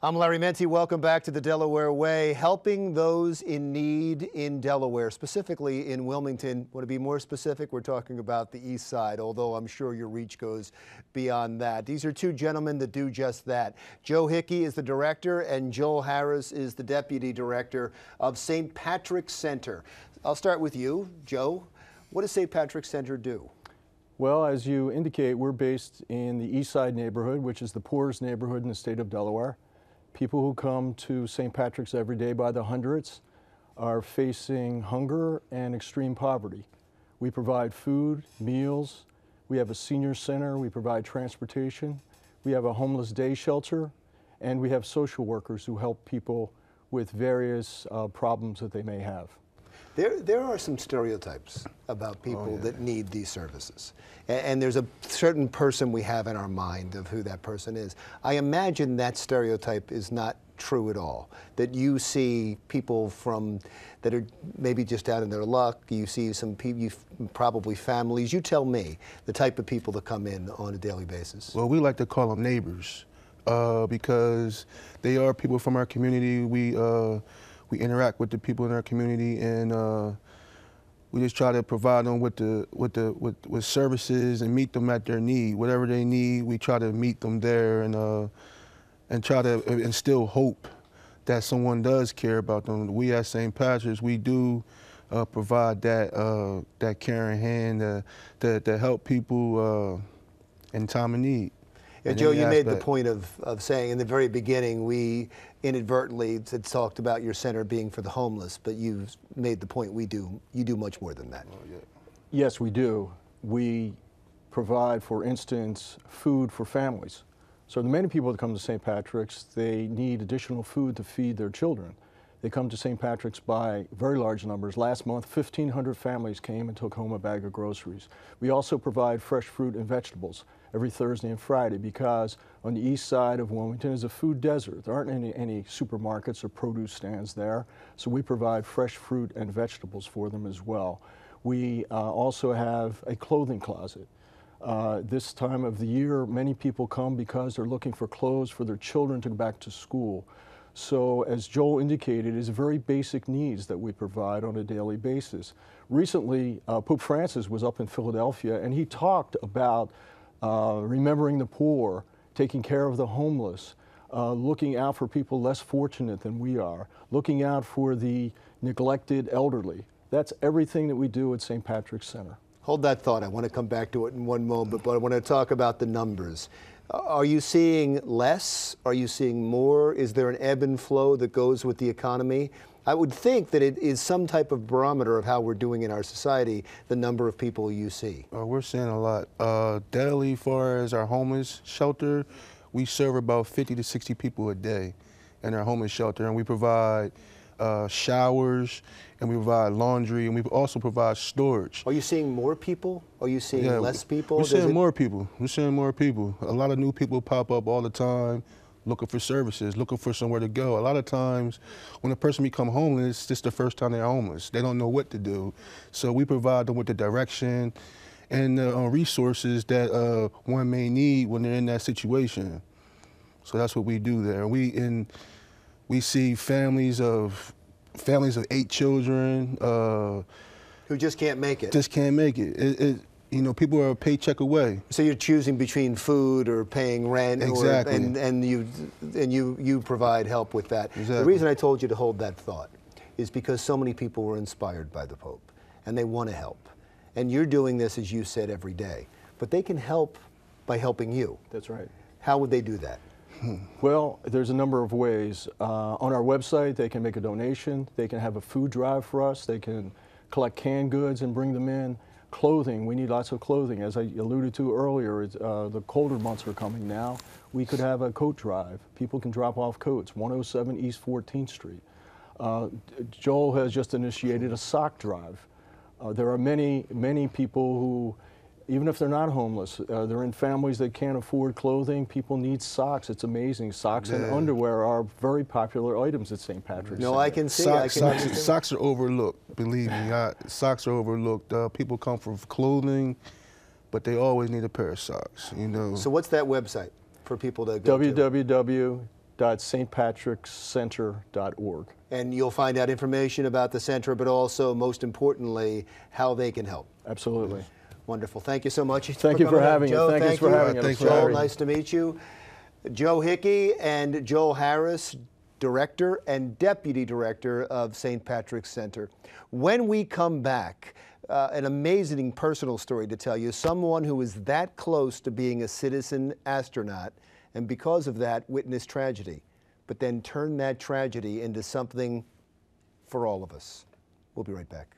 I'm Larry Menti. Welcome back to the Delaware Way, helping those in need in Delaware, specifically in Wilmington. Want to be more specific? We're talking about the east side, although I'm sure your reach goes beyond that. These are two gentlemen that do just that. Joe Hickey is the director, and Joel Harris is the deputy director of St. Patrick's Center. I'll start with you, Joe. What does St. Patrick's Center do? Well, as you indicate, we're based in the east side neighborhood, which is the poorest neighborhood in the state of Delaware. People who come to St. Patrick's every day by the hundreds are facing hunger and extreme poverty. We provide food, meals, we have a senior center, we provide transportation, we have a homeless day shelter, and we have social workers who help people with various problems that they may have. There are some stereotypes about people that need these services. And there's a certain person we have in our mind of who that person is. I imagine that stereotype is not true at all. That you see people that are maybe just out in their luck, you see some people, probably families. You tell me the type of people that come in on a daily basis. Well, we like to call them neighbors because they are people from our community. We interact with the people in our community, and we just try to provide them with services and meet them at their need. Whatever they need, we try to meet them there, and try to instill hope that someone does care about them. We at St. Patrick's, we do provide that caring hand to help people in time of need. Yeah, Joe, you made the point of saying in the very beginning we inadvertently had talked about your center being for the homeless, but you made the point you do much more than that. Oh, yeah. Yes, we do. We provide, for instance, food for families. So the many people that come to St. Patrick's, they need additional food to feed their children. They come to St. Patrick's by very large numbers. Last month, 1,500 families came and took home a bag of groceries. We also provide fresh fruit and vegetables every Thursday and Friday because on the east side of Wilmington is a food desert. There aren't any supermarkets or produce stands there, so we provide fresh fruit and vegetables for them as well. We also have a clothing closet. This time of the year, many people come because they're looking for clothes for their children to go back to school. So as Joel indicated, it's very basic needs that we provide on a daily basis. Recently, Pope Francis was up in Philadelphia and he talked about remembering the poor, taking care of the homeless, looking out for people less fortunate than we are, looking out for the neglected elderly. That's everything that we do at St. Patrick's Center. Hold that thought. I want to come back to it in one moment, but I want to talk about the numbers. Are you seeing less? Are you seeing more? Is there an ebb and flow that goes with the economy? I would think that it is some type of barometer of how we're doing in our society, the number of people you see. We're seeing a lot. Daily, as far as our homeless shelter, we serve about 50 to 60 people a day in our homeless shelter, and we provide showers, and we provide laundry, and we also provide storage. Are you seeing more people? Are you seeing less people? We're seeing more people. We're seeing more people. A lot of new people pop up all the time looking for services, looking for somewhere to go. A lot of times when a person becomes homeless, it's the first time they're homeless. They don't know what to do. So we provide them with the direction and resources that one may need when they're in that situation. So that's what we do there. We see families of 8 children who just can't make it. Just can't make it. You know, people are a paycheck away. So you're choosing between food or paying rent, exactly, and you provide help with that. Exactly. The reason I told you to hold that thought is because so many people were inspired by the Pope, and they want to help. And you're doing this, as you said, every day. But they can help by helping you. That's right. How would they do that? Well, there's a number of ways. On our website, they can make a donation. They can have a food drive for us. They can collect canned goods and bring them in. Clothing, we need lots of clothing. As I alluded to earlier, the colder months are coming now. We could have a coat drive. People can drop off coats, 107 East 14th Street. Joel has just initiated a sock drive. There are many people who, even if they're not homeless, they're in families that can't afford clothing. People need socks. It's amazing. Socks and underwear are very popular items at St. Patrick's. No, Center. I can see. Socks are overlooked. Believe me, socks are overlooked. People come for clothing, but they always need a pair of socks. You know. So what's that website for people to go to? www.stpatrickscenter.org. And you'll find out information about the center, but also, most importantly, how they can help. Absolutely. Wonderful. Thank you so much. Thank you for having me. Joe, Thank you for having us. Joel, nice to meet you. Joe Hickey and Joel Harris, Director and Deputy Director of St. Patrick's Center. When we come back, an amazing personal story to tell you. Someone who is that close to being a citizen astronaut, and because of that, witnessed tragedy, but then turned that tragedy into something for all of us. We'll be right back.